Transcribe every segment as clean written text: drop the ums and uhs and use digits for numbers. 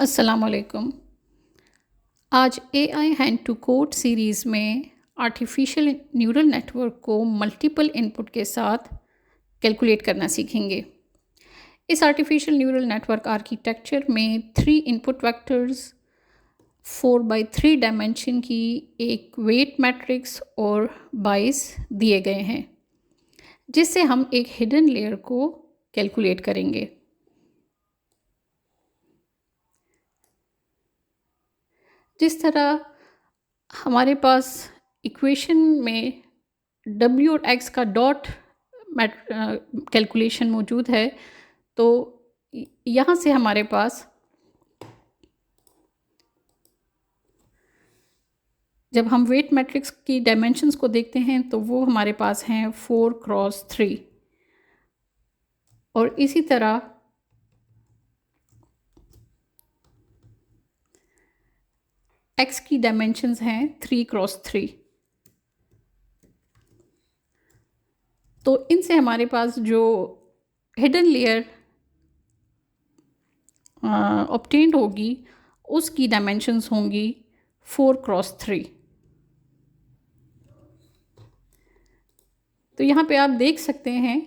अस्सलाम वालेकुम। आज AI hand to code series में आर्टिफिशियल न्यूरल नेटवर्क को मल्टीपल इनपुट के साथ कैलकुलेट करना सीखेंगे। इस आर्टिफिशियल न्यूरल नेटवर्क आर्किटेक्चर में 3 इनपुट वेक्टर्स, 4 बाई 3 डायमेंशन की एक वेट मैट्रिक्स और बाइस दिए गए हैं, जिससे हम एक हिडन लेयर को कैलकुलेट करेंगे। जिस तरह हमारे पास इक्वेशन में w और x का डॉट कैलकुलेशन मौजूद है, तो यहाँ से हमारे पास जब हम वेट मैट्रिक्स की डायमेंशंस को देखते हैं तो वो हमारे पास हैं 4x3 और इसी तरह x की डायमेंशंस हैं 3x3। तो इनसे हमारे पास जो हिडन लेयर ऑब्टेन्ड होगी उसकी डायमेंशंस होंगी 4x3। तो यहाँ पे आप देख सकते हैं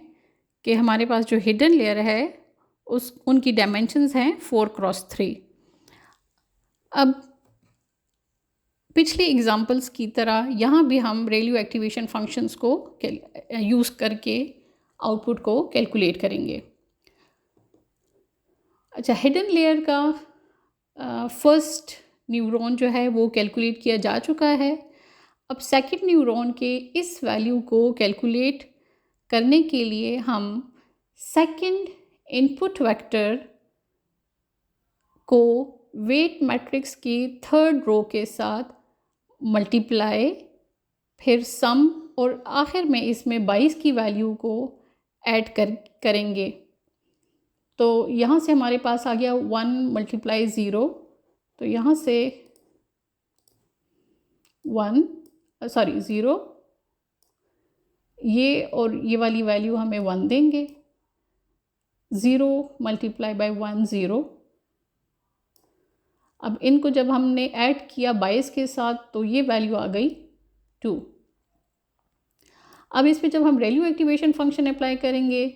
कि हमारे पास जो हिडन लेयर है उनकी डायमेंशंस हैं 4x3। अब पिछले एग्जांपल्स की तरह यहाँ भी हम रेडियो एक्टिवेशन फंक्शंस को यूज़ करके आउटपुट को कैलकुलेट करेंगे। अच्छा, हिडन लेयर का फर्स्ट न्यूरॉन जो है वो कैलकुलेट किया जा चुका है। अब सेकंड न्यूरॉन के इस वैल्यू को कैलकुलेट करने के लिए हम सेकंड इनपुट वेक्टर को वेट मैट्रिक्स की थर्ड रो के साथ मल्टीप्लाई, फिर सम और आखिर में इसमें 22 की वैल्यू को ऐड करेंगे। तो यहाँ से हमारे पास आ गया 1 × 0। तो यहाँ से 0, ये और ये वाली वैल्यू हमें 1 देंगे। 0 × 1 0। अब इनको जब हमने ऐड किया 22 के साथ तो ये वैल्यू आ गई 2। अब इस पे जब हम रेडियो एक्टिवेशन फंक्शन अप्लाई करेंगे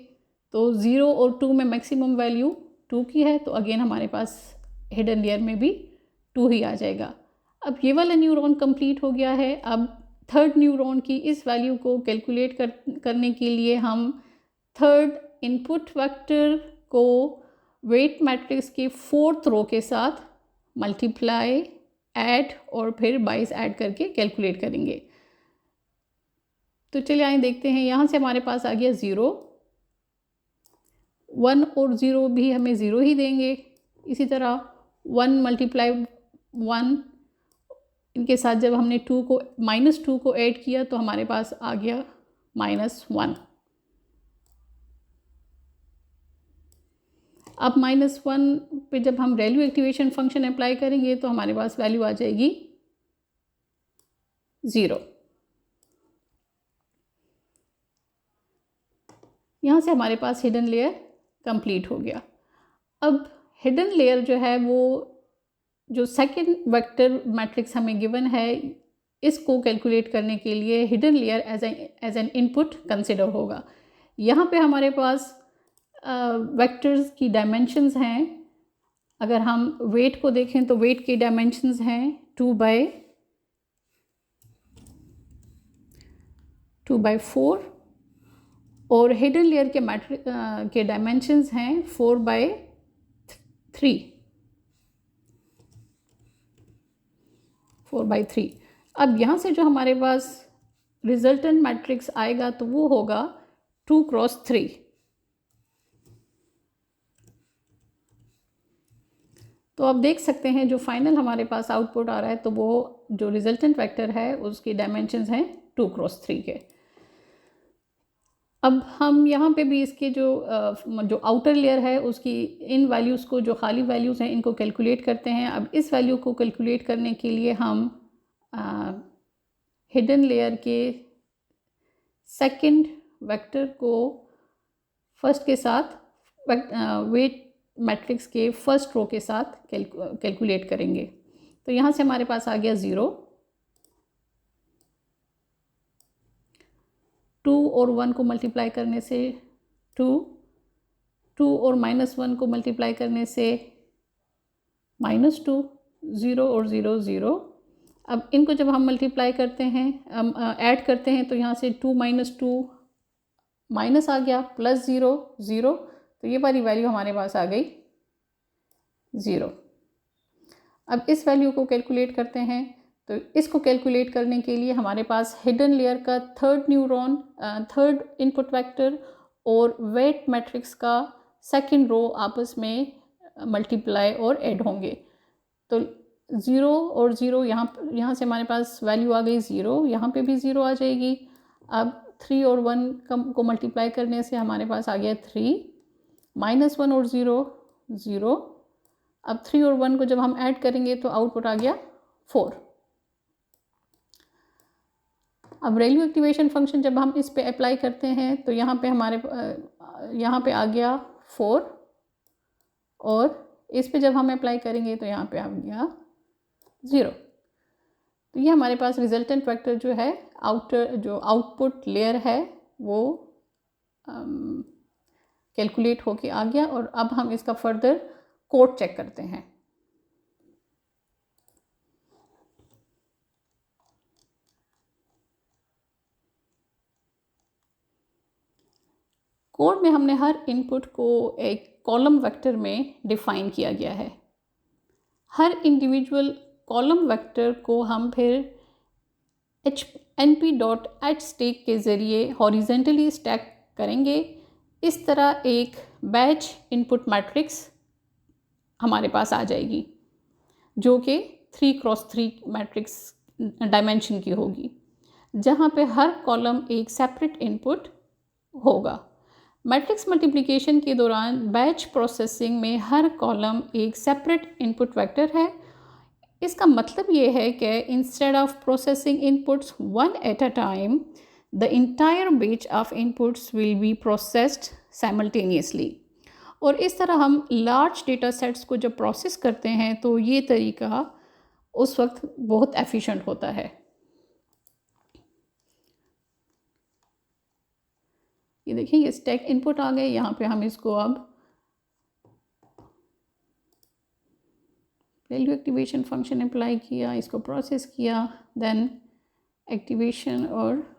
तो 0 और 2 में मैक्सिमम वैल्यू 2 की है, तो अगेन हमारे पास हिडन लेयर में भी 2 ही आ जाएगा। अब ये वाला न्यूरॉन कंप्लीट हो गया है। अब थर्ड न्यूरॉन की इस वैल्यू को कैलकुलेट करने के लिए हम थर्ड इनपुट वेक्टर को वेट मैट्रिक्स के फोर्थ रो के साथ मल्टीप्लाई, ऐड और फिर 22 ऐड करके कैलकुलेट करेंगे। तो चलिए आइए देखते हैं। यहाँ से हमारे पास आ गया 0, 1 और 0 भी हमें 0 ही देंगे। इसी तरह 1 × 1, इनके साथ जब हमने -2 को ऐड किया तो हमारे पास आ गया -1। अब -1 पे जब हम वैल्यू एक्टिवेशन फंक्शन अप्लाई करेंगे तो हमारे पास वैल्यू आ जाएगी 0। यहाँ से हमारे पास हिडन लेयर कंप्लीट हो गया। अब हिडन लेयर जो है वो जो सेकंड वेक्टर मैट्रिक्स हमें गिवन है, इसको कैलकुलेट करने के लिए hidden layer as an input consider होगा। यहाँ पे हमारे पास वेक्टर्स की डायमेंशंस हैं। अगर हम वेट को देखें तो वेट की डायमेंशंस हैं 2/4 और हिडन लेयर के के डायमेंशंस हैं 4/3। अब यहाँ से जो हमारे पास रिजल्टेंट मैट्रिक्स आएगा तो वो होगा 2x3। तो आप देख सकते हैं जो फाइनल हमारे पास आउटपुट आ रहा है तो वो जो रिजल्टेंट वेक्टर है उसकी डायमेंशंस हैं 2x3 के। अब हम यहाँ पे भी इसके जो आउटर लेयर है उसकी इन वैल्यूज़ को, जो खाली वैल्यूज़ हैं, इनको कैलकुलेट करते हैं। अब इस वैल्यू को कैलकुलेट करने के लिए हम हिडन लेयर के सेकंड वेक्टर को फर्स्ट के साथ वेट मैट्रिक्स के फर्स्ट रो के साथ कैलकुलेट करेंगे। तो यहाँ से हमारे पास आ गया 0, 2 और 1 को मल्टीप्लाई करने से 2, 2 और -1 को मल्टीप्लाई करने से -2, 0 और 0 0। अब इनको जब हम मल्टीप्लाई करते हैं, हम ऐड करते हैं, तो यहाँ से 2 - 2 माइनस आ गया, +0 0। तो ये वाली वैल्यू हमारे पास आ गई 0। अब इस वैल्यू को कैलकुलेट करते हैं। तो इसको कैलकुलेट करने के लिए हमारे पास हिडन लेयर का third neuron, third input vector और वेट मैट्रिक्स का सेकंड रो आपस में मल्टीप्लाई और ऐड होंगे। तो 0 और 0 यहाँ से हमारे पास वैल्यू आ गई 0, यहाँ पे भी 0 आ जाएगी। अब 3 और 1 को मल्टीप्लाई करने से हमारे पास आ गया 3, -1 और 0 0। अब 3 और 1 को जब हम ऐड करेंगे तो आउटपुट आ गया 4। अब वैल्यू एक्टिवेशन फंक्शन जब हम इस पे अप्लाई करते हैं तो यहाँ पे यहाँ पे आ गया 4, और इस पे जब हम अप्लाई करेंगे तो यहाँ पे आ गया 0। तो ये हमारे पास रिजल्टेंट वेक्टर जो है, जो आउटपुट लेयर है वो कैलकुलेट होके आ गया। और अब हम इसका फर्दर कोड चेक करते हैं। कोड में हमने हर इनपुट को एक कॉलम वेक्टर में डिफाइन किया गया है। हर इंडिविजुअल कॉलम वेक्टर को हम फिर np.addStack के ज़रिए हॉरिजेंटली स्टैक करेंगे। इस तरह एक बैच इनपुट मैट्रिक्स हमारे पास आ जाएगी, जो कि 3x3 मैट्रिक्स डायमेंशन की होगी, जहाँ पे हर कॉलम एक सेपरेट इनपुट होगा। मैट्रिक्स मल्टीप्लिकेशन के दौरान बैच प्रोसेसिंग में हर कॉलम एक सेपरेट इनपुट वेक्टर है। इसका मतलब ये है कि instead of processing inputs one at a time, the entire batch of inputs will be processed simultaneously. और इस तरह हम लार्ज डेटा सेट्स को जब प्रोसेस करते हैं तो ये तरीका उस वक्त बहुत एफिशिएंट होता है। ये देखिए, ये स्टैक इनपुट आ गए। यहाँ पे हम इसको अब वैल्यू एक्टिवेशन फंक्शन अप्लाई किया, इसको प्रोसेस किया, देन एक्टिवेशन और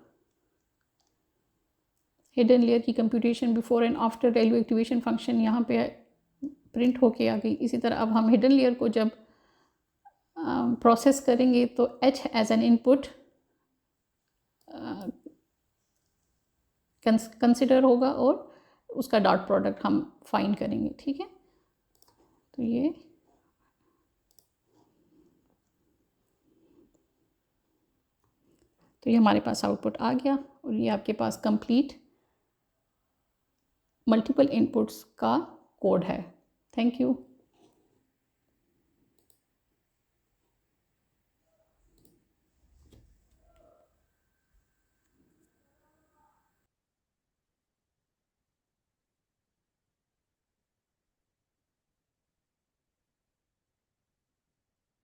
हिडन लेयर की computation before and after value activation function यहाँ पे प्रिंट होके आ गई। इसी तरह अब हम हिडन लेयर को जब प्रोसेस करेंगे तो h as an input consider होगा और उसका डॉट प्रोडक्ट हम फाइंड करेंगे। ठीक है, तो ये हमारे पास आउटपुट आ गया और ये आपके पास कंप्लीट मल्टीपल इनपुट्स का कोड है। Thank you.